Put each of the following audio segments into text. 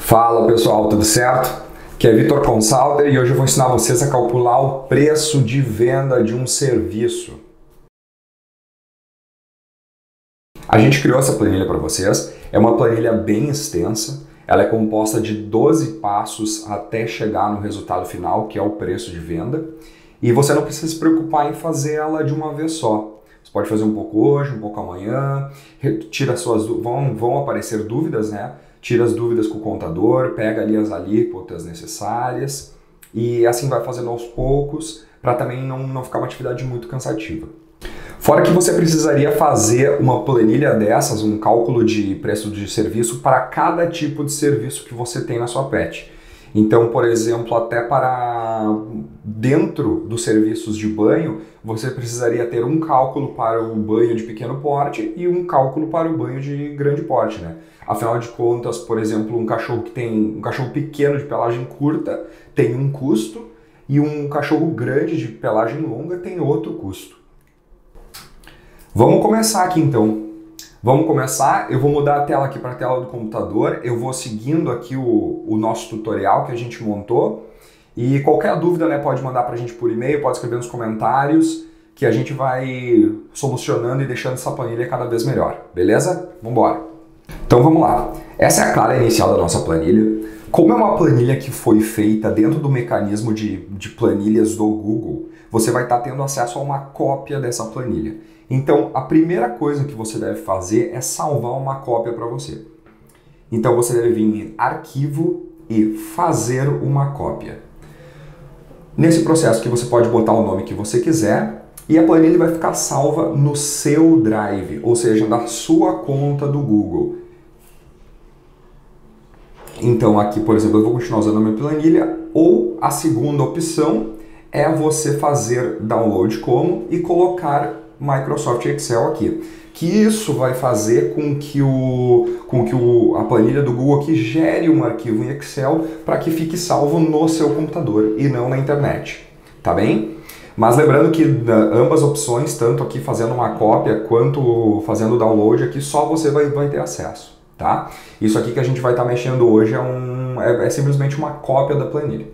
Fala pessoal, tudo certo? Aqui é Vitor Consalter e hoje eu vou ensinar vocês a calcular o preço de venda de um serviço. A gente criou essa planilha para vocês, é uma planilha bem extensa, ela é composta de 12 passos até chegar no resultado final, que é o preço de venda, e você não precisa se preocupar em fazer ela de uma vez só. Você pode fazer um pouco hoje, um pouco amanhã, tira suas vão aparecer dúvidas, né? Tira as dúvidas com o contador, pega ali as alíquotas necessárias e assim vai fazendo aos poucos para também não ficar uma atividade muito cansativa. Fora que você precisaria fazer uma planilha dessas, um cálculo de preço de serviço para cada tipo de serviço que você tem na sua pet. Então, por exemplo, até para dentro dos serviços de banho, você precisaria ter um cálculo para o banho de pequeno porte e um cálculo para o banho de grande porte, né? Afinal de contas, por exemplo, um cachorro pequeno de pelagem curta tem um custo e um cachorro grande de pelagem longa tem outro custo. Vamos começar aqui então. Vamos começar, eu vou mudar a tela aqui para a tela do computador, eu vou seguindo aqui o nosso tutorial que a gente montou e qualquer dúvida, né, pode mandar para a gente por e-mail, pode escrever nos comentários que a gente vai solucionando e deixando essa planilha cada vez melhor, beleza? Vamos embora! Então vamos lá, essa é a cara inicial da nossa planilha. Como é uma planilha que foi feita dentro do mecanismo de planilhas do Google, você vai estar tendo acesso a uma cópia dessa planilha. Então, a primeira coisa que você deve fazer é salvar uma cópia para você. Então, você deve vir em Arquivo e Fazer uma cópia. Nesse processo que você pode botar o nome que você quiser e a planilha vai ficar salva no seu Drive, ou seja, na sua conta do Google. Então, aqui, por exemplo, eu vou continuar usando a minha planilha, ou a segunda opção é você fazer download como e colocar Microsoft Excel aqui, que isso vai fazer com que a planilha do Google aqui gere um arquivo em Excel para que fique salvo no seu computador e não na internet, tá bem? Mas lembrando que ambas opções, tanto aqui fazendo uma cópia quanto fazendo o download aqui, só você vai ter acesso, tá? Isso aqui que a gente vai estar mexendo hoje é simplesmente uma cópia da planilha.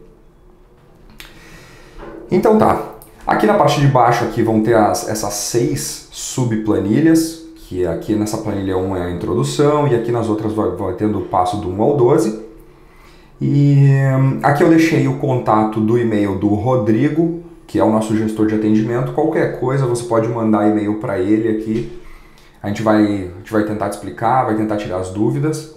Então tá. Aqui na parte de baixo aqui vão ter essas 6 subplanilhas, que aqui nessa planilha 1 é a introdução e aqui nas outras vai tendo o passo do 1 ao 12. E aqui eu deixei o contato do e-mail do Rodrigo, que é o nosso gestor de atendimento. Qualquer coisa você pode mandar e-mail para ele aqui. A gente vai tentar te explicar, vai tentar tirar as dúvidas,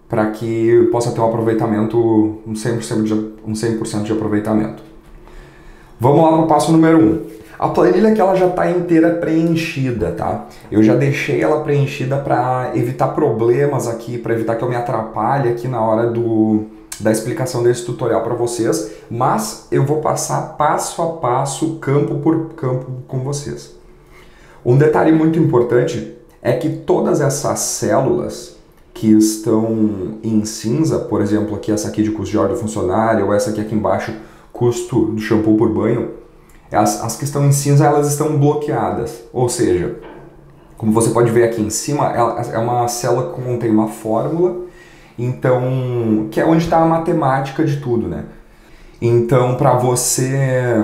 para que possa ter um aproveitamento, um 100% de aproveitamento. Vamos lá para o passo número 1. A planilha que ela já está inteira preenchida, tá? Eu já deixei ela preenchida para evitar problemas aqui, para evitar que eu me atrapalhe aqui na hora da explicação desse tutorial para vocês, mas eu vou passar passo a passo, campo por campo com vocês. Um detalhe muito importante é que todas essas células que estão em cinza, por exemplo, aqui essa aqui de custo de ordem do funcionário, ou essa aqui embaixo, custo do shampoo por banho, as que estão em cinza elas estão bloqueadas, ou seja, como você pode ver aqui em cima, é uma célula que contém uma fórmula, então, que é onde está a matemática de tudo, né? Então, para você...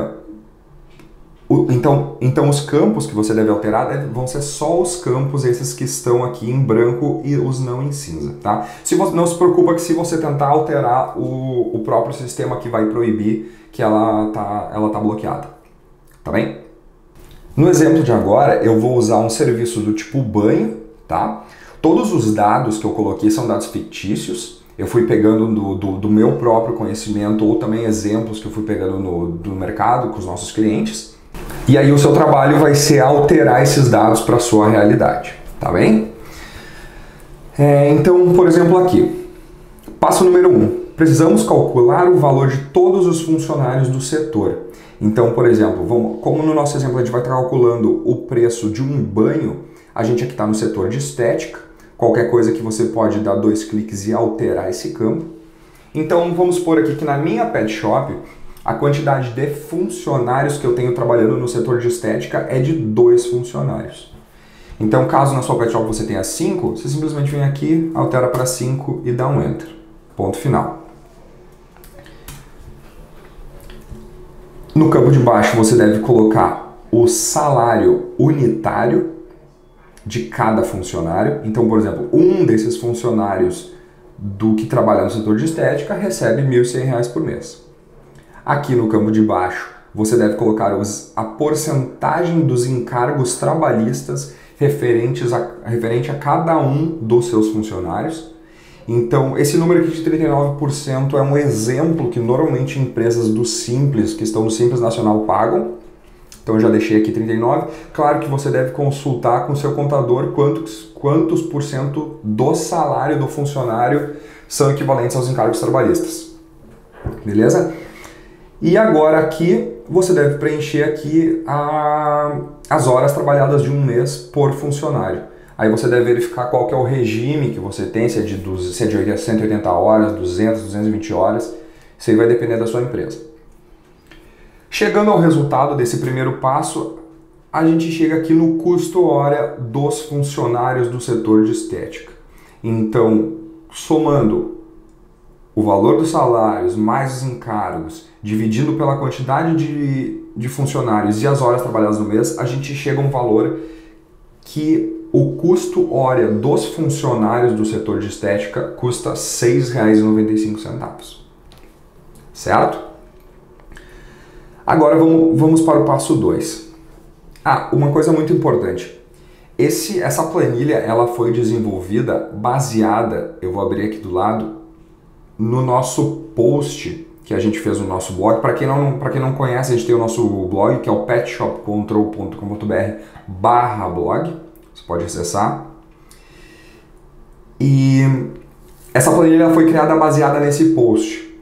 Então, os campos que você deve alterar vão ser só os campos, esses que estão aqui em branco e os não em cinza, tá? Não se preocupa que se você tentar alterar, o próprio sistema aqui vai proibir que ela tá bloqueada, tá bem? No exemplo de agora, eu vou usar um serviço do tipo banho, tá? Todos os dados que eu coloquei são dados fictícios, eu fui pegando do meu próprio conhecimento ou também exemplos que eu fui pegando do mercado com os nossos clientes. E aí o seu trabalho vai ser alterar esses dados para a sua realidade, tá bem? Então, por exemplo aqui, passo número 1. Precisamos calcular o valor de todos os funcionários do setor. Então, por exemplo, como no nosso exemplo a gente vai estar calculando o preço de um banho, a gente aqui está no setor de estética, qualquer coisa que você pode dar 2 cliques e alterar esse campo. Então, vamos supor aqui que na minha pet shop, a quantidade de funcionários que eu tenho trabalhando no setor de estética é de 2 funcionários. Então, caso na sua pet shop você tenha 5, você simplesmente vem aqui, altera para 5 e dá um Enter. Ponto final. No campo de baixo você deve colocar o salário unitário de cada funcionário. Então, por exemplo, um desses funcionários do que trabalha no setor de estética recebe R$ 1.100 por mês. Aqui no campo de baixo você deve colocar a porcentagem dos encargos trabalhistas referente a cada um dos seus funcionários. Então, esse número aqui de 39% é um exemplo que normalmente empresas do Simples, que estão no Simples Nacional, pagam. Então, eu já deixei aqui 39%. Claro que você deve consultar com o seu contador quantos por cento do salário do funcionário são equivalentes aos encargos trabalhistas. Beleza? E agora aqui, você deve preencher aqui as horas trabalhadas de um mês por funcionário. Aí você deve verificar qual que é o regime que você tem, se é de 180 horas, 200, 220 horas. Isso aí vai depender da sua empresa. Chegando ao resultado desse primeiro passo, a gente chega aqui no custo hora dos funcionários do setor de estética. Então, somando o valor dos salários mais os encargos, dividindo pela quantidade de funcionários e as horas trabalhadas no mês, a gente chega a um valor que o custo hora dos funcionários do setor de estética custa R$ 6,95. Certo? Agora vamos para o passo 2. Uma coisa muito importante. Essa planilha ela foi desenvolvida baseada, eu vou abrir aqui do lado, no nosso post que a gente fez no nosso blog. Para quem não conhece, a gente tem o nosso blog, que é o petshopcontrol.com.br/blog. Você pode acessar. E essa planilha foi criada baseada nesse post,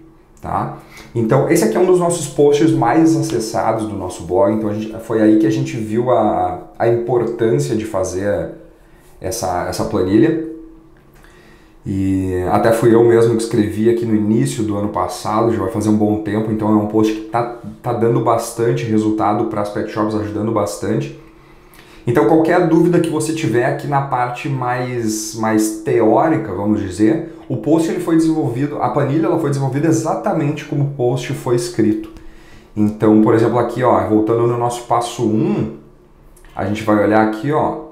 tá? Então, esse aqui é um dos nossos posts mais acessados do nosso blog. Então, foi aí que a gente viu a importância de fazer essa planilha. E até fui eu mesmo que escrevi aqui no início do ano passado, já vai fazer um bom tempo, então é um post que tá dando bastante resultado para as pet shops, ajudando bastante. Então qualquer dúvida que você tiver aqui na parte mais teórica, vamos dizer, o post ele foi desenvolvido, a planilha ela foi desenvolvida exatamente como o post foi escrito. Então, por exemplo, aqui, ó, voltando no nosso passo 1, a gente vai olhar aqui, ó,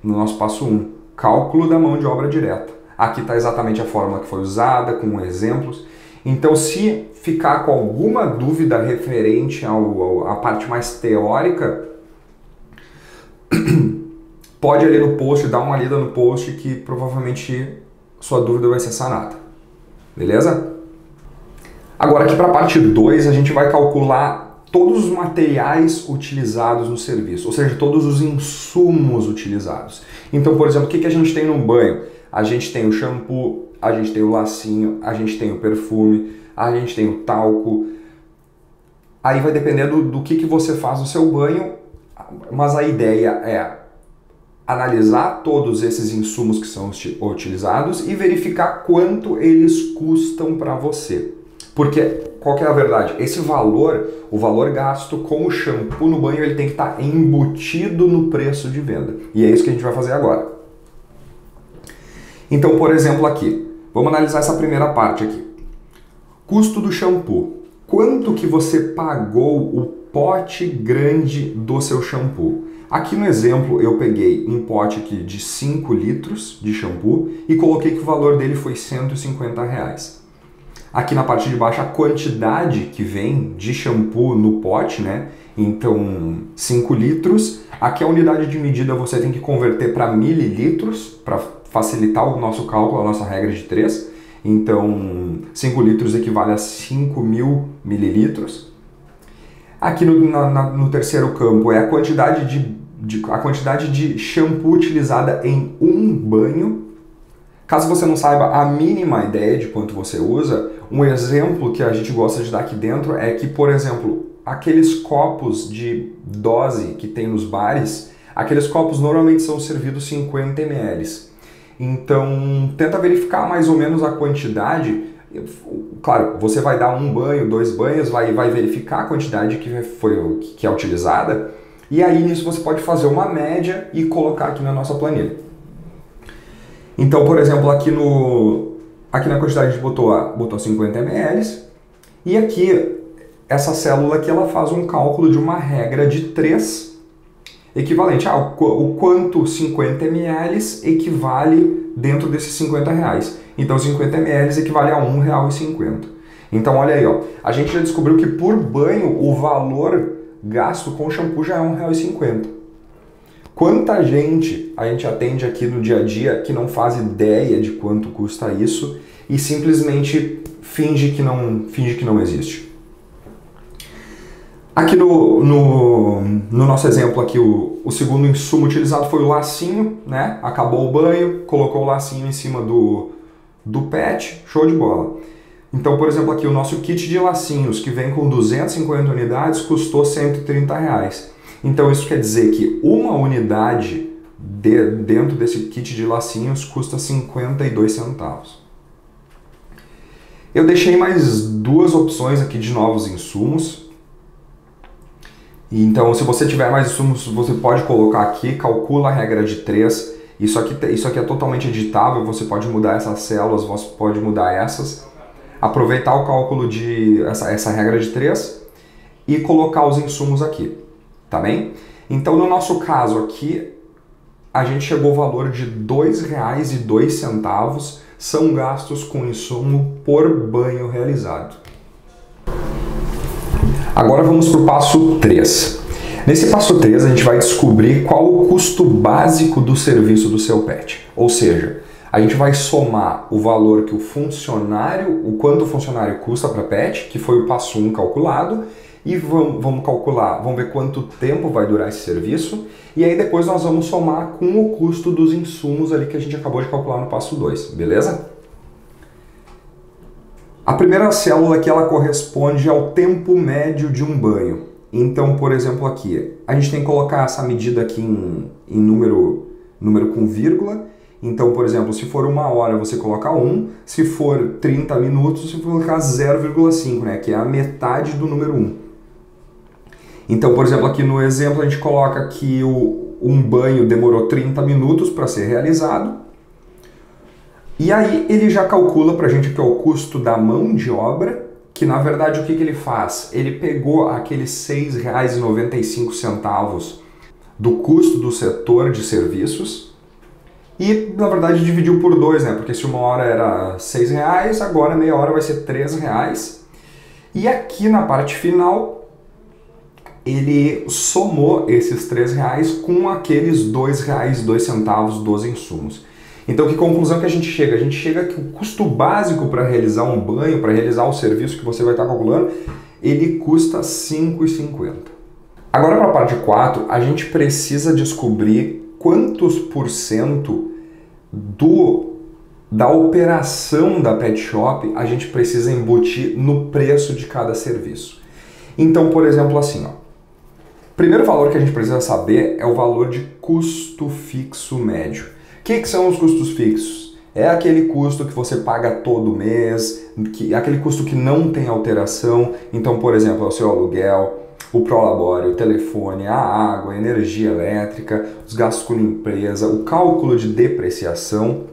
no nosso passo 1, cálculo da mão de obra direta. Aqui está exatamente a fórmula que foi usada, com exemplos. Então, se ficar com alguma dúvida referente à parte mais teórica, pode ir ali no post, dar uma lida no post que provavelmente sua dúvida vai ser sanada. Beleza? Agora aqui para a parte 2, a gente vai calcular todos os materiais utilizados no serviço, ou seja, todos os insumos utilizados. Então, por exemplo, o que a gente tem no banho? A gente tem o shampoo, a gente tem o lacinho, a gente tem o perfume, a gente tem o talco. Aí vai depender do que você faz no seu banho, mas a ideia é analisar todos esses insumos que são utilizados e verificar quanto eles custam para você. Porque, qual que é a verdade? Esse valor, o valor gasto com o shampoo no banho, ele tem que estar embutido no preço de venda. E é isso que a gente vai fazer agora. Então, por exemplo, aqui, vamos analisar essa primeira parte aqui. Custo do shampoo. Quanto que você pagou o pote grande do seu shampoo? Aqui no exemplo, eu peguei um pote aqui de 5 litros de shampoo e coloquei que o valor dele foi R$ 150. Aqui na parte de baixo, a quantidade que vem de shampoo no pote, né? Então, 5 litros. Aqui a unidade de medida você tem que converter para mililitros, para facilitar o nosso cálculo, a nossa regra de 3. Então, 5 litros equivale a 5.000 mililitros. Aqui no terceiro campo é a quantidade de shampoo utilizada em um banho. Caso você não saiba a mínima ideia de quanto você usa, um exemplo que a gente gosta de dar aqui dentro é que, por exemplo, aqueles copos de dose que tem nos bares, aqueles copos normalmente são servidos 50 ml. Então, tenta verificar mais ou menos a quantidade. Claro, você vai dar um banho, 2 banhos, vai verificar a quantidade que é utilizada, e aí nisso você pode fazer uma média e colocar aqui na nossa planilha. Então, por exemplo, aqui no Aqui na quantidade a gente botou 50 ml. E aqui, essa célula aqui, ela faz um cálculo de uma regra de 3, equivalente a o quanto 50 ml equivale dentro desses 50 reais. Então 50 ml equivale a R$ 1,50. Então olha aí, ó, a gente já descobriu que por banho o valor gasto com shampoo já é R$ 1,50. Quanta gente a gente atende aqui no dia a dia que não faz ideia de quanto custa isso e simplesmente finge que não existe. Aqui no nosso exemplo aqui, o segundo insumo utilizado foi o lacinho, né? Acabou o banho, colocou o lacinho em cima do pet, show de bola. Então, por exemplo, aqui o nosso kit de lacinhos, que vem com 250 unidades, custou R$ 130 reais. Então isso quer dizer que uma unidade dentro desse kit de lacinhos custa 52 centavos. Eu deixei mais duas opções aqui de novos insumos. Então, se você tiver mais insumos, você pode colocar aqui, calcula a regra de 3. Isso aqui é totalmente editável, você pode mudar essas células, você pode mudar essas. Aproveitar o cálculo de essa regra de 3 e colocar os insumos aqui, tá bem? Então, no nosso caso aqui, a gente chegou ao valor de R$ 2,02 são gastos com insumo por banho realizado. Agora vamos para o passo 3. Nesse passo 3 a gente vai descobrir qual o custo básico do serviço do seu pet. Ou seja, a gente vai somar o valor que o quanto o funcionário custa para pet, que foi o passo 1 calculado, e vamos calcular, vamos ver quanto tempo vai durar esse serviço, e aí depois nós vamos somar com o custo dos insumos ali que a gente acabou de calcular no passo 2, beleza? A primeira célula aqui, ela corresponde ao tempo médio de um banho. Então, por exemplo, aqui, a gente tem que colocar essa medida aqui em número com vírgula. Então, por exemplo, se for 1 hora, você coloca 1. Se for 30 minutos, você colocar 0,5, né? Que é a metade do número 1. Então, por exemplo, aqui no exemplo, a gente coloca que um banho demorou 30 minutos para ser realizado. E aí ele já calcula para a gente que é o custo da mão de obra, que na verdade o que ele faz? Ele pegou aqueles R$ 6,95 do custo do setor de serviços e na verdade dividiu por 2, né? Porque se 1 hora era R$ 6, agora meia hora vai ser R$ 3. E aqui na parte final ele somou esses R$ 3 com aqueles R$ 2,02 dos insumos. Então, que conclusão que a gente chega? A gente chega que o custo básico para realizar um banho, para realizar o serviço que você vai estar calculando, ele custa R$ 5,50. Agora, para a parte 4, a gente precisa descobrir quantos por cento da operação da pet shop a gente precisa embutir no preço de cada serviço. Então, por exemplo, assim, ó, o primeiro valor que a gente precisa saber é o valor de custo fixo médio. O que são os custos fixos? É aquele custo que você paga todo mês, aquele custo que não tem alteração. Então, por exemplo, é o seu aluguel, o prolabore, o telefone, a água, a energia elétrica, os gastos com limpeza, o cálculo de depreciação.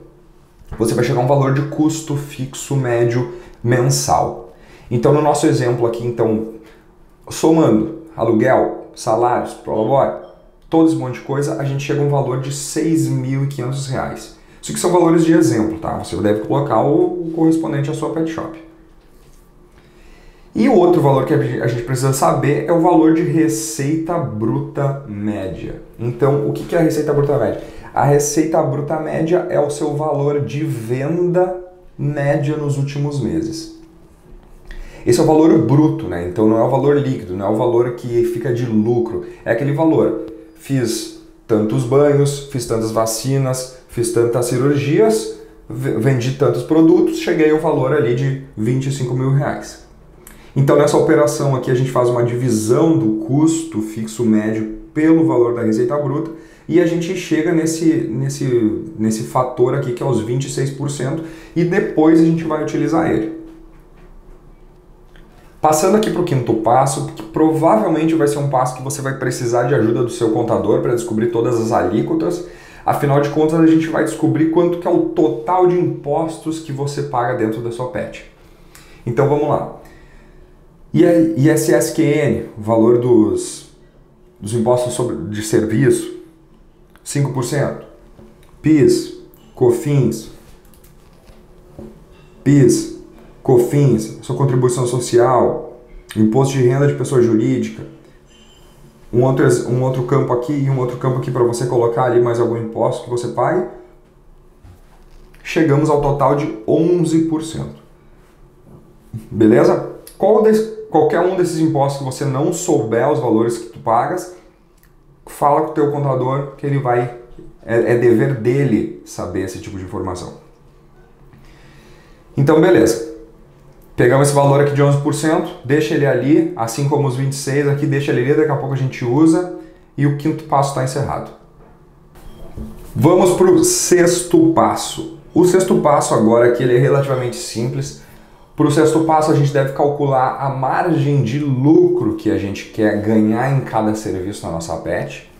Você vai chegar a um valor de custo fixo médio mensal. Então, no nosso exemplo aqui, então, somando aluguel, salários, prolabore, todo esse monte de coisa, a gente chega a um valor de R$ 6.500. Isso aqui são valores de exemplo, tá? Você deve colocar o correspondente à sua pet shop. E o outro valor que a gente precisa saber é o valor de receita bruta média. Então, o que é a receita bruta média? A receita bruta média é o seu valor de venda média nos últimos meses. Esse é o valor bruto, né? Então não é o valor líquido, não é o valor que fica de lucro. É aquele valor. Fiz tantos banhos, fiz tantas vacinas, fiz tantas cirurgias, vendi tantos produtos, cheguei ao valor ali de R$ 25 mil. Então nessa operação aqui a gente faz uma divisão do custo fixo médio pelo valor da receita bruta e a gente chega nesse fator aqui que é os 26% e depois a gente vai utilizar ele. Passando aqui para o quinto passo, que provavelmente vai ser um passo que você vai precisar de ajuda do seu contador para descobrir todas as alíquotas, Afinal de contas, a gente vai descobrir quanto que é o total de impostos que você paga dentro da sua pet. Então vamos lá. ISSQN, valor dos impostos de serviço, 5%. PIS, COFINS, sua contribuição social, imposto de renda de pessoa jurídica, um outro campo aqui e um outro campo aqui para você colocar ali mais algum imposto que você pague. Chegamos ao total de 11%. Beleza? Qualquer um desses impostos que você não souber os valores que tu pagas, fala com o teu contador que ele vai... É dever dele saber esse tipo de informação. Então, beleza. Pegamos esse valor aqui de 11%, deixa ele ali, assim como os 26 aqui, deixa ele ali, daqui a pouco a gente usa e o quinto passo está encerrado. Vamos para o sexto passo. O sexto passo agora aqui ele é relativamente simples. Para o sexto passo a gente deve calcular a margem de lucro que a gente quer ganhar em cada serviço na nossa pet.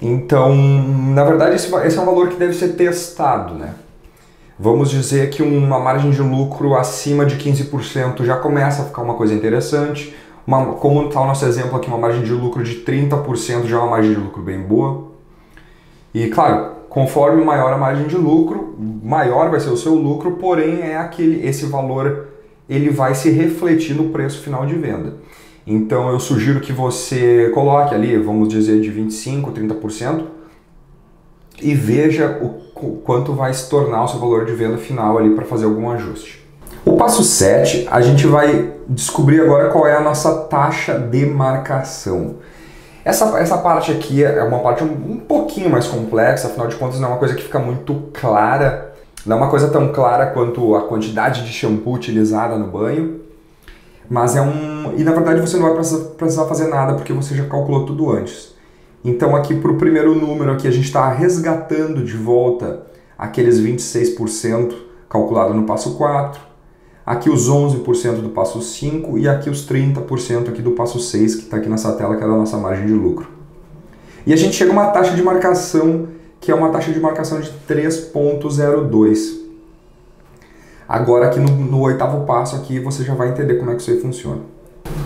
Então, na verdade, esse é um valor que deve ser testado, né? Vamos dizer que uma margem de lucro acima de 15% já começa a ficar uma coisa interessante. Como está o nosso exemplo aqui, uma margem de lucro de 30% já é uma margem de lucro bem boa. E claro, conforme maior a margem de lucro, maior vai ser o seu lucro, porém esse valor ele vai se refletir no preço final de venda. Então eu sugiro que você coloque ali, vamos dizer, de 25%, 30% e veja o quanto vai se tornar o seu valor de venda final ali para fazer algum ajuste. O passo 7, a gente vai descobrir agora qual é a nossa taxa de marcação. Essa parte aqui é uma parte um pouquinho mais complexa, afinal de contas não é uma coisa que fica muito clara, não é uma coisa tão clara quanto a quantidade de shampoo utilizada no banho, mas e na verdade você não vai precisar fazer nada porque você já calculou tudo antes. Então aqui para o primeiro número aqui a gente está resgatando de volta aqueles 26% calculado no passo 4, aqui os 11% do passo 5 e aqui os 30% aqui do passo 6 que está aqui nessa tela que é a nossa margem de lucro. E a gente chega a uma taxa de marcação que é uma taxa de marcação de 3,02. Agora aqui no oitavo passo aqui você já vai entender como é que isso aí funciona.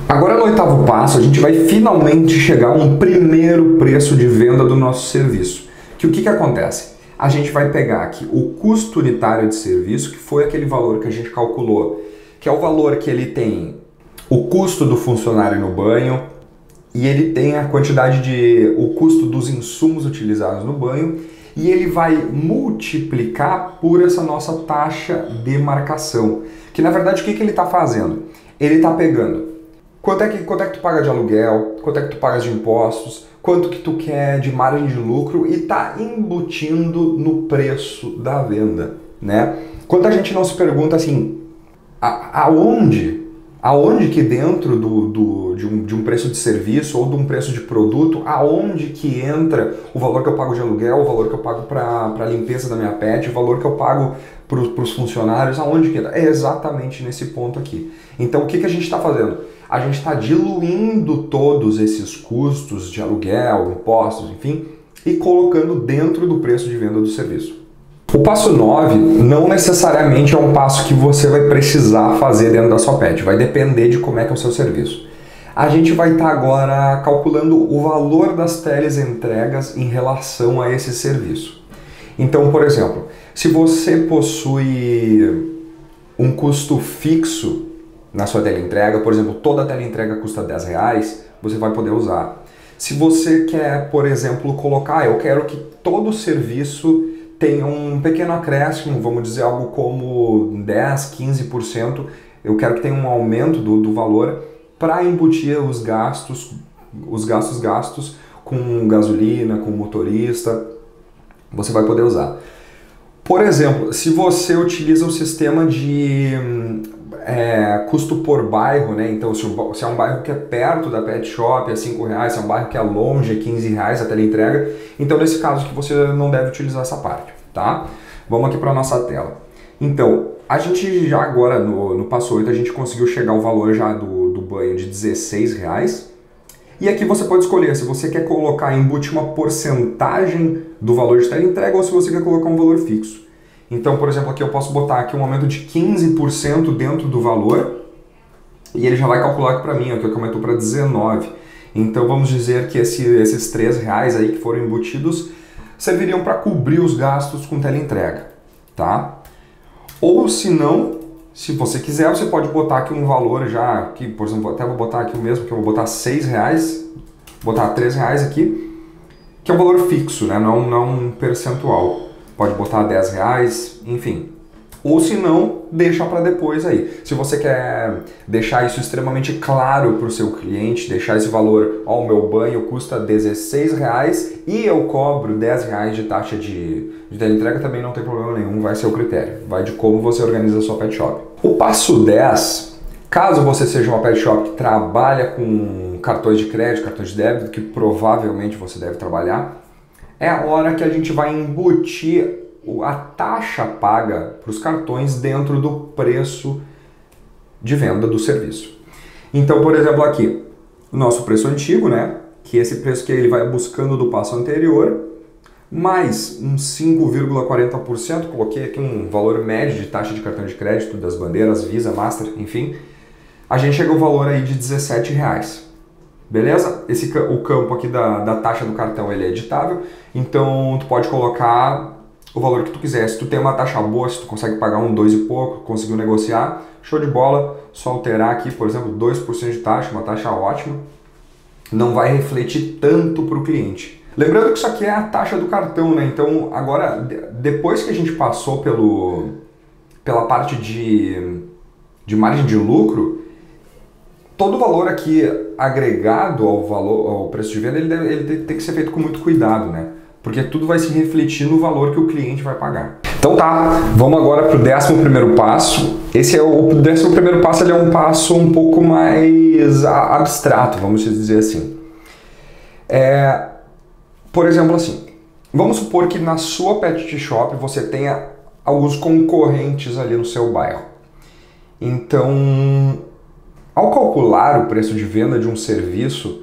Agora no oitavo passo a gente vai finalmente chegar a um primeiro preço de venda do nosso serviço. Que o que acontece? A gente vai pegar aqui o custo unitário de serviço, que foi aquele valor que a gente calculou, que é o valor que ele tem o custo do funcionário no banho e ele tem a quantidade o custo dos insumos utilizados no banho e ele vai multiplicar por essa nossa taxa de marcação. Que na verdade o que ele está fazendo? Ele está pegando quanto é que tu paga de aluguel, quanto é que tu pagas de impostos, quanto que tu quer de margem de lucro e tá embutindo no preço da venda, né? Quanta gente não se pergunta assim, aonde que dentro de um preço de serviço ou de um preço de produto, aonde que entra o valor que eu pago de aluguel, o valor que eu pago para limpeza da minha pet, o valor que eu pago para os funcionários, aonde que entra? É exatamente nesse ponto aqui. Então o que a gente está fazendo? A gente está diluindo todos esses custos de aluguel, impostos, enfim, e colocando dentro do preço de venda do serviço. O passo 9 não necessariamente é um passo que você vai precisar fazer dentro da sua pet, vai depender de como é que é o seu serviço. A gente vai estar agora calculando o valor das teleentregas em relação a esse serviço. Então, por exemplo, se você possui um custo fixo na sua teleentrega, por exemplo, toda a teleentrega custa R$10, você vai poder usar. Se você quer, por exemplo, colocar, eu quero que todo serviço tenha um pequeno acréscimo, vamos dizer algo como 10, 15%, eu quero que tenha um aumento do valor para embutir os gastos com gasolina, com motorista, você vai poder usar. Por exemplo, se você utiliza um sistema de custo por bairro, né? Então se é um bairro que é perto da pet shop é R$5, se é um bairro que é longe é R$15 a teleentrega, então nesse caso que você não deve utilizar essa parte, tá? Vamos aqui para a nossa tela. Então, a gente já agora no passo 8 a gente conseguiu chegar ao valor já do banho de R$16 E aqui você pode escolher se você quer colocar, embute uma porcentagem do valor de teleentrega ou se você quer colocar um valor fixo. Então, por exemplo, aqui eu posso botar aqui um aumento de 15% dentro do valor e ele já vai calcular aqui para mim, aqui que aumentou para 19. Então vamos dizer que esses R$3 aí que foram embutidos serviriam para cobrir os gastos com teleentrega, tá? Ou se não, se você quiser, você pode botar aqui um valor já, aqui, por exemplo, até vou botar aqui o mesmo, que eu vou botar R$6, botar R$3 aqui, que é um valor fixo, né? Não um percentual. Pode botar R$10, enfim. Ou se não, deixa para depois aí. Se você quer deixar isso extremamente claro para o seu cliente, deixar esse valor, ó, o meu banho custa R$16 e eu cobro R$10 de taxa de teleentrega, também não tem problema nenhum, vai ser o critério. Vai de como você organiza a sua pet shop. O passo 10, caso você seja uma pet shop que trabalha com cartões de crédito, cartões de débito, que provavelmente você deve trabalhar, é a hora que a gente vai embutir a taxa paga para os cartões dentro do preço de venda do serviço. Então, por exemplo, aqui, o nosso preço antigo, né? Que esse preço que ele vai buscando do passo anterior, mais uns 5,40%, coloquei aqui um valor médio de taxa de cartão de crédito das bandeiras Visa, Master, enfim, a gente chega ao valor aí de R$17. Beleza? O campo aqui da taxa do cartão ele é editável, então tu pode colocar o valor que tu quiser. Se tu tem uma taxa boa, se tu consegue pagar um 2 e pouco, conseguiu negociar, show de bola, só alterar aqui, por exemplo, 2% de taxa, uma taxa ótima, não vai refletir tanto para o cliente. Lembrando que isso aqui é a taxa do cartão, né? Então agora, depois que a gente passou pela parte de margem de lucro, todo o valor aqui agregado ao preço de venda, ele tem que ser feito com muito cuidado, né? Porque tudo vai se refletir no valor que o cliente vai pagar. Então tá, vamos agora para o 11º passo. O 11º passo ele é um passo um pouco mais abstrato, vamos dizer assim. Por exemplo assim, vamos supor que na sua pet shop você tenha alguns concorrentes ali no seu bairro. Então, ao calcular o preço de venda de um serviço,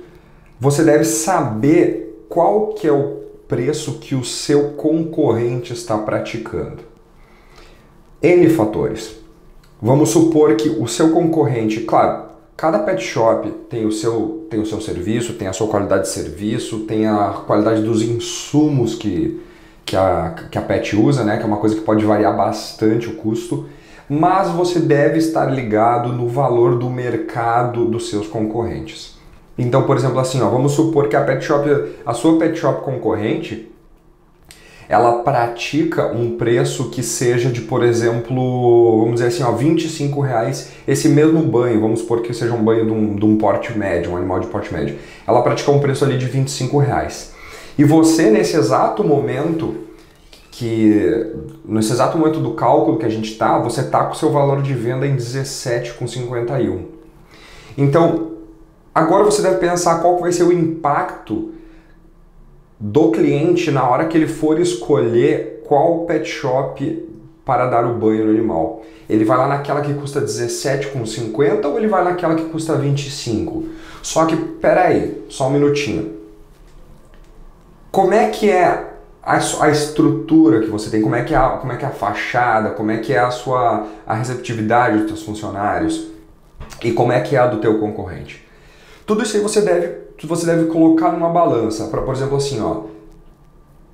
você deve saber qual que é o preço que o seu concorrente está praticando. N fatores. Vamos supor que o seu concorrente, claro, cada pet shop tem o seu serviço, tem a sua qualidade de serviço, tem a qualidade dos insumos que a pet usa, né? Que é uma coisa que pode variar bastante o custo, mas você deve estar ligado no valor do mercado dos seus concorrentes. Então, por exemplo, assim, ó, vamos supor que a sua pet shop concorrente, ela pratica um preço que seja de, por exemplo, vamos dizer assim, ó, R$25 esse mesmo banho, vamos supor que seja um banho de um porte médio, um animal de porte médio. Ela pratica um preço ali de R$25. E você, nesse exato momento do cálculo que a gente tá, você tá com o seu valor de venda em R$17,51. Então, agora você deve pensar qual vai ser o impacto do cliente na hora que ele for escolher qual pet shop para dar o banho no animal. Ele vai lá naquela que custa R$17,50 ou ele vai naquela que custa R$25? Só que, peraí, só um minutinho. Como é que é a estrutura que você tem? Como é que é a fachada? Como é que é a receptividade dos seus funcionários? E como é que é a do teu concorrente? Tudo isso aí você deve colocar numa balança. Por exemplo, assim, ó,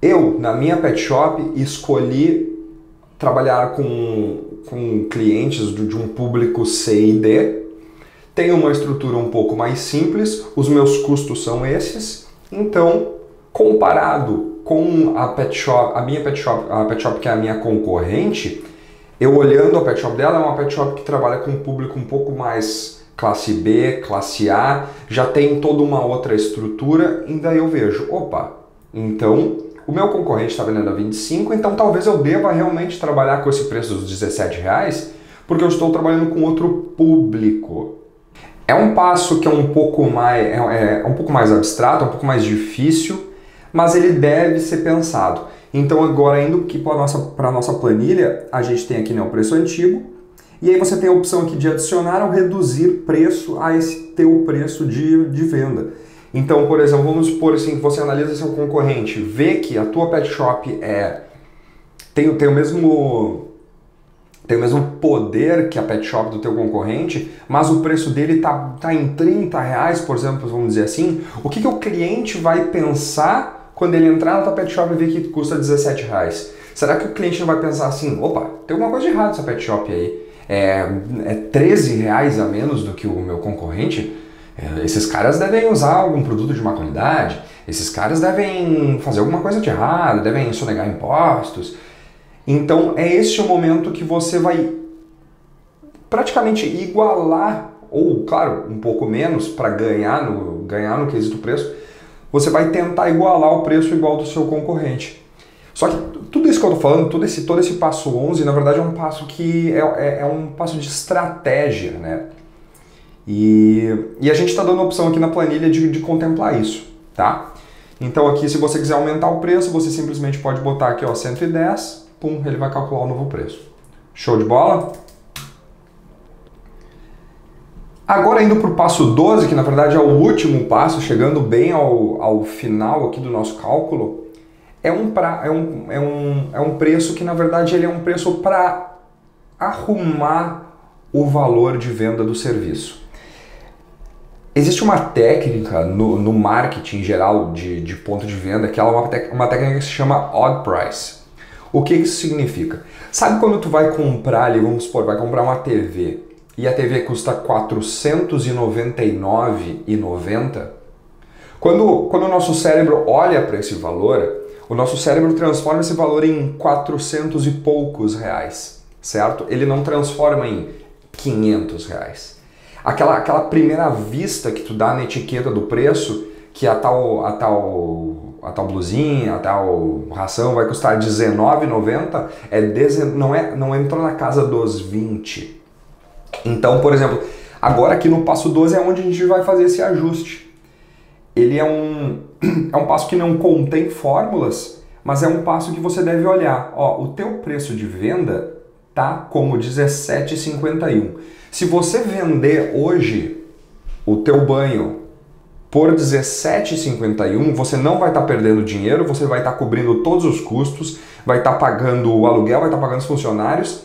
eu, na minha pet shop, escolhi trabalhar com clientes de um público C e D, tenho uma estrutura um pouco mais simples, os meus custos são esses, então, comparado com a minha pet shop que é a minha concorrente, eu olhando a pet shop dela, é uma pet shop que trabalha com um público um pouco mais classe B, classe A, já tem toda uma outra estrutura, e daí eu vejo, opa, então o meu concorrente está vendendo a 25, então talvez eu deva realmente trabalhar com esse preço dos R$17, porque eu estou trabalhando com outro público. É um passo que é um pouco mais abstrato, um pouco mais difícil, mas ele deve ser pensado. Então agora indo aqui para a nossa planilha, a gente tem aqui, né, o preço antigo, e aí você tem a opção aqui de adicionar ou reduzir preço a esse teu preço de venda. Então, por exemplo, vamos supor assim, que você analisa seu concorrente, vê que a tua pet shop tem o mesmo poder que a pet shop do teu concorrente, mas o preço dele tá em R$30, por exemplo, vamos dizer assim, o que o cliente vai pensar quando ele entrar na tua pet shop e ver que custa R$17? Será que o cliente não vai pensar assim, opa, tem alguma coisa de errado nessa pet shop aí? É R$13 a menos do que o meu concorrente? Esses caras devem usar algum produto de má qualidade, esses caras devem fazer alguma coisa de errado, devem sonegar impostos. Então é este o momento que você vai praticamente igualar, ou claro, um pouco menos para ganhar no quesito preço, você vai tentar igualar o preço igual do seu concorrente. Só que tudo isso que eu estou falando, todo esse passo 11, na verdade é um passo que é um passo de estratégia, né? E a gente está dando a opção aqui na planilha de contemplar isso, tá? Então aqui, se você quiser aumentar o preço, você simplesmente pode botar aqui, ó, 110, pum, ele vai calcular o novo preço. Show de bola? Agora indo para o passo 12, que na verdade é o último passo, chegando bem ao final aqui do nosso cálculo, é um preço que na verdade ele é um preço para arrumar o valor de venda do serviço. Existe uma técnica no marketing em geral de ponto de venda que é uma técnica que se chama odd price. O que isso significa? Sabe quando tu vai comprar ali, vamos supor, vai comprar uma TV e a TV custa R$ 499,90? Quando o nosso cérebro olha para esse valor, o nosso cérebro transforma esse valor em 400 e poucos reais, certo? Ele não transforma em 500 reais. Aquela primeira vista que tu dá na etiqueta do preço, que a tal blusinha, a tal ração vai custar R$19,90, não entrou na casa dos 20. Então, por exemplo, agora aqui no passo 12 é onde a gente vai fazer esse ajuste. Ele é um passo que não contém fórmulas, mas é um passo que você deve olhar. Ó, o teu preço de venda tá como R$17,51. Se você vender hoje o teu banho por R$17,51, você não vai estar perdendo dinheiro, você vai estar cobrindo todos os custos, vai estar pagando o aluguel, vai estar pagando os funcionários,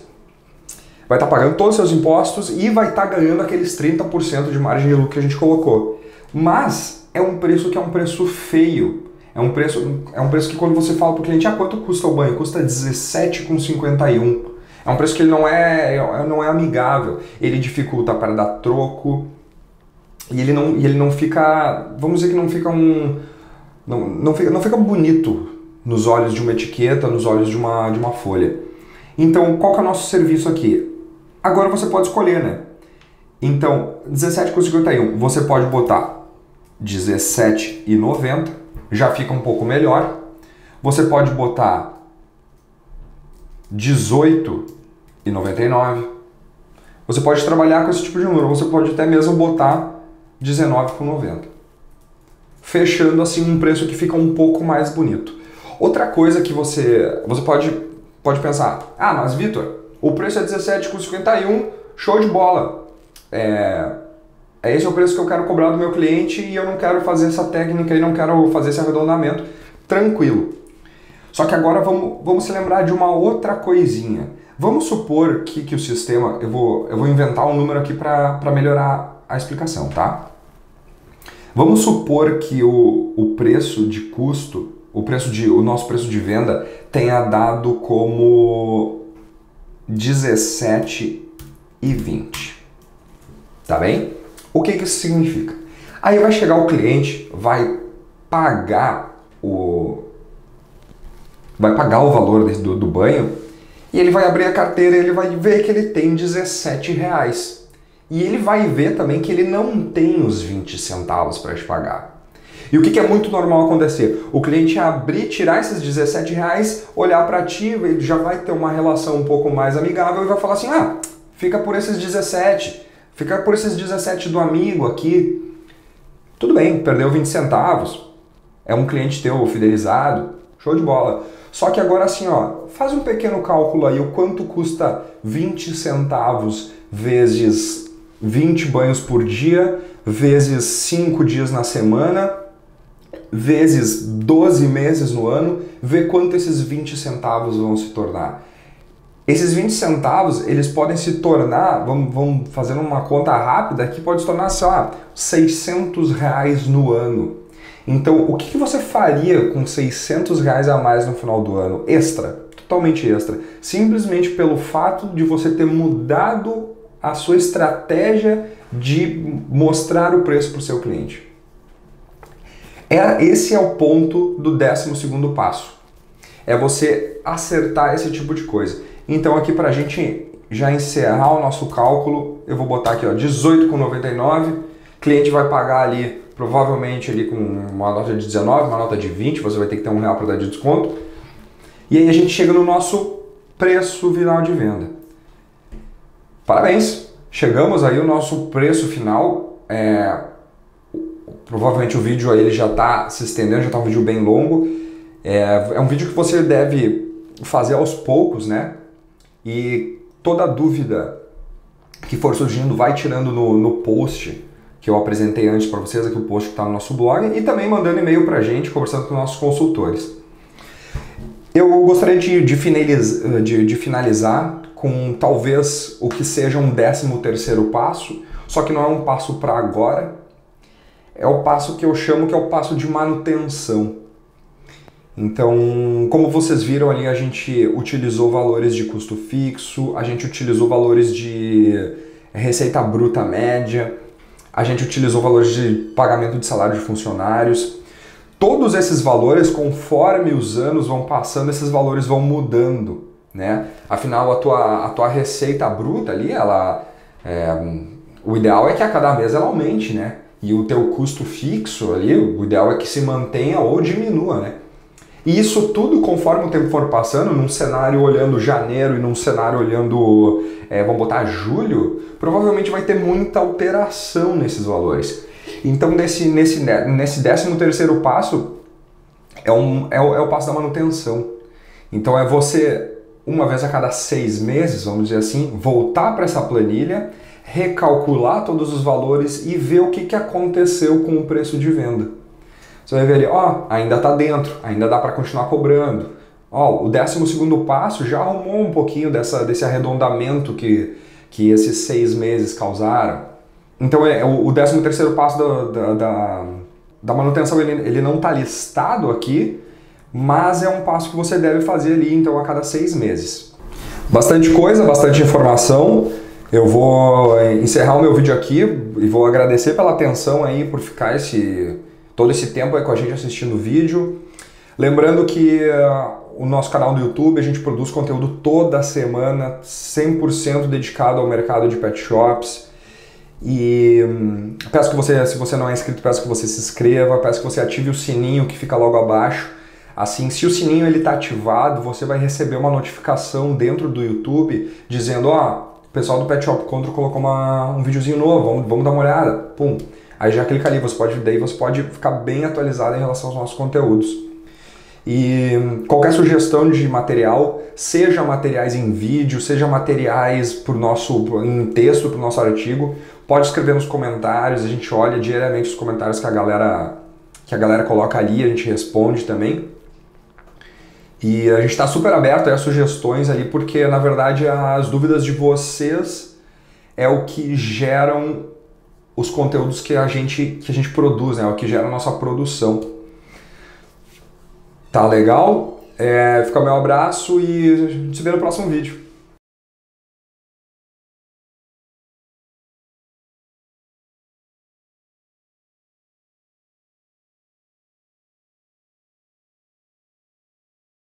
vai estar pagando todos os seus impostos e vai estar ganhando aqueles 30% de margem de lucro que a gente colocou. Mas é um preço que é um preço feio. É um preço que quando você fala para o cliente, quanto custa o banho? Custa R$17,51. É um preço que ele não é amigável, ele dificulta para dar troco e ele não fica, vamos dizer que não fica não fica bonito nos olhos de uma etiqueta, nos olhos de uma folha. Então, qual que é o nosso serviço aqui? Agora você pode escolher, né? Então, R$17,51, você pode botar R$17,90, já fica um pouco melhor. Você pode botar R$18,99. Você pode trabalhar com esse tipo de número, você pode até mesmo botar R$19,90. Fechando assim um preço que fica um pouco mais bonito. Outra coisa que você pode pensar, mas Vitor, o preço é R$17,51, show de bola. Esse é o preço que eu quero cobrar do meu cliente e eu não quero fazer essa técnica e não quero fazer esse arredondamento. Tranquilo. Só que agora vamos se lembrar de uma outra coisinha. Vamos supor que o sistema, eu vou inventar um número aqui para melhorar a explicação, tá? Vamos supor que o preço de custo, o nosso preço de venda tenha dado como R$17,20. Tá bem? O que isso significa? Aí vai chegar o cliente, vai pagar o valor do banho e ele vai abrir a carteira e ele vai ver que ele tem R$17. E ele vai ver também que ele não tem os 20 centavos para te pagar. E o que é muito normal acontecer? O cliente abrir, tirar esses R$17, olhar para ti, ele já vai ter uma relação um pouco mais amigável e vai falar assim, fica por esses 17, fica por esses 17 do amigo aqui. Tudo bem, perdeu 20 centavos, é um cliente teu fidelizado, show de bola. Só que agora assim, faz um pequeno cálculo aí, o quanto custa 20 centavos vezes 20 banhos por dia, vezes 5 dias na semana, vezes 12 meses no ano, vê quanto esses 20 centavos vão se tornar. Esses 20 centavos, eles podem se tornar, vamos fazendo uma conta rápida aqui, pode se tornar, sei lá, R$600 no ano. Então, o que você faria com R$600 a mais no final do ano? Extra, totalmente extra. Simplesmente pelo fato de você ter mudado a sua estratégia de mostrar o preço para o seu cliente. Esse é o ponto do 12º passo. É você acertar esse tipo de coisa. Então aqui para a gente já encerrar o nosso cálculo, eu vou botar aqui, ó, R$18,99. O cliente vai pagar ali, provavelmente ali com uma nota de 19, uma nota de 20, você vai ter que ter R$1 para dar de desconto. E aí a gente chega no nosso preço final de venda. Parabéns! Chegamos aí ao nosso preço final. Provavelmente o vídeo aí ele já está se estendendo, já está um vídeo bem longo. É um vídeo que você deve fazer aos poucos, né? E toda dúvida que for surgindo vai tirando no post que eu apresentei antes para vocês, aqui o post que está no nosso blog, e também mandando e-mail para a gente, conversando com nossos consultores. Eu gostaria de finalizar com talvez o que seja um 13º passo, só que não é um passo para agora, é o passo que eu chamo que é o passo de manutenção. Então, como vocês viram ali, a gente utilizou valores de custo fixo, a gente utilizou valores de receita bruta média, a gente utilizou valores de pagamento de salário de funcionários. Todos esses valores, conforme os anos vão passando, esses valores vão mudando, né? Afinal, a tua receita bruta ali, o ideal é que a cada mês ela aumente, né? E o teu custo fixo ali, o ideal é que se mantenha ou diminua, né? E isso tudo, conforme o tempo for passando, num cenário olhando janeiro e num cenário olhando, vamos botar julho, provavelmente vai ter muita alteração nesses valores. Então, nesse 13º passo, é o passo da manutenção. Então, é você, uma vez a cada 6 meses, vamos dizer assim, voltar para essa planilha, recalcular todos os valores e ver o que aconteceu com o preço de venda. Você vai ver ali, ainda está dentro, ainda dá para continuar cobrando. O 12º passo já arrumou um pouquinho desse arredondamento que esses 6 meses causaram. Então o 13º passo da manutenção ele não está listado aqui, mas é um passo que você deve fazer ali então a cada 6 meses. Bastante coisa, bastante informação. Eu vou encerrar o meu vídeo aqui e vou agradecer pela atenção aí por ficar todo esse tempo aí com a gente assistindo o vídeo. Lembrando que o nosso canal do YouTube, a gente produz conteúdo toda semana, 100% dedicado ao mercado de pet shops. E peço que você, se você não é inscrito, peço que você se inscreva, peço que você ative o sininho que fica logo abaixo. Assim, se o sininho está ativado, você vai receber uma notificação dentro do YouTube dizendo, o pessoal do Pet Shop Control colocou um videozinho novo, vamos dar uma olhada. Pum. Aí já clica ali, daí você pode ficar bem atualizado em relação aos nossos conteúdos. E qualquer sugestão de material, seja materiais em vídeo, seja materiais em texto para o nosso artigo, pode escrever nos comentários, a gente olha diariamente os comentários que a galera coloca ali, a gente responde também. E a gente está super aberto a sugestões ali, porque na verdade as dúvidas de vocês é o que geram os conteúdos que a gente produz, né? O que gera a nossa produção. Tá legal? Fica meu abraço e a gente se vê no próximo vídeo.